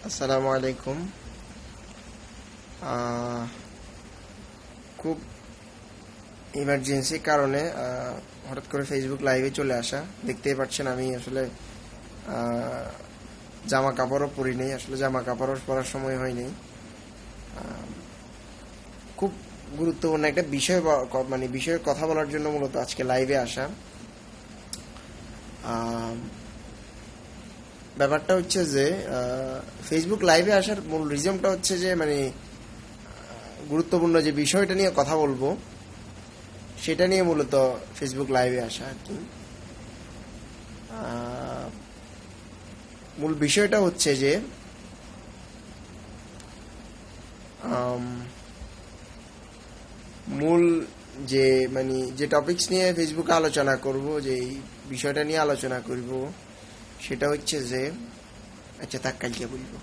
আসসালামু আলাইকুম। খুব ইমার্জেন্সি কারণে হঠাৎ করে ফেসবুক লাইভে চলে আসা। দেখতেই পাচ্ছেন আমি আসলে আহ, জামা কাপড়ও পরি নেই, আসলে জামা কাপড়ও পরার সময় হয়নি। খুব গুরুত্বপূর্ণ একটা বিষয় মানে বিষয়ে কথা বলার জন্য মূলত আজকে লাইভে আসা। আহ, ব্যাপারটা হচ্ছে যে ফেসবুক লাইভে আসার মূল রিজনটা হচ্ছে যে মানে গুরুত্বপূর্ণ যে বিষয়টা নিয়ে কথা বলবো সেটা নিয়ে মূলত ফেসবুক লাইভে আসা আর কি। আহ, মূল বিষয়টা হচ্ছে যে আম, মূল যে মানে যে টপিকস নিয়ে ফেসবুকে আলোচনা করব, যে এই বিষয়টা নিয়ে আলোচনা করব, সেটা হচ্ছে যে আচ্ছা থাক কালকে বলবো।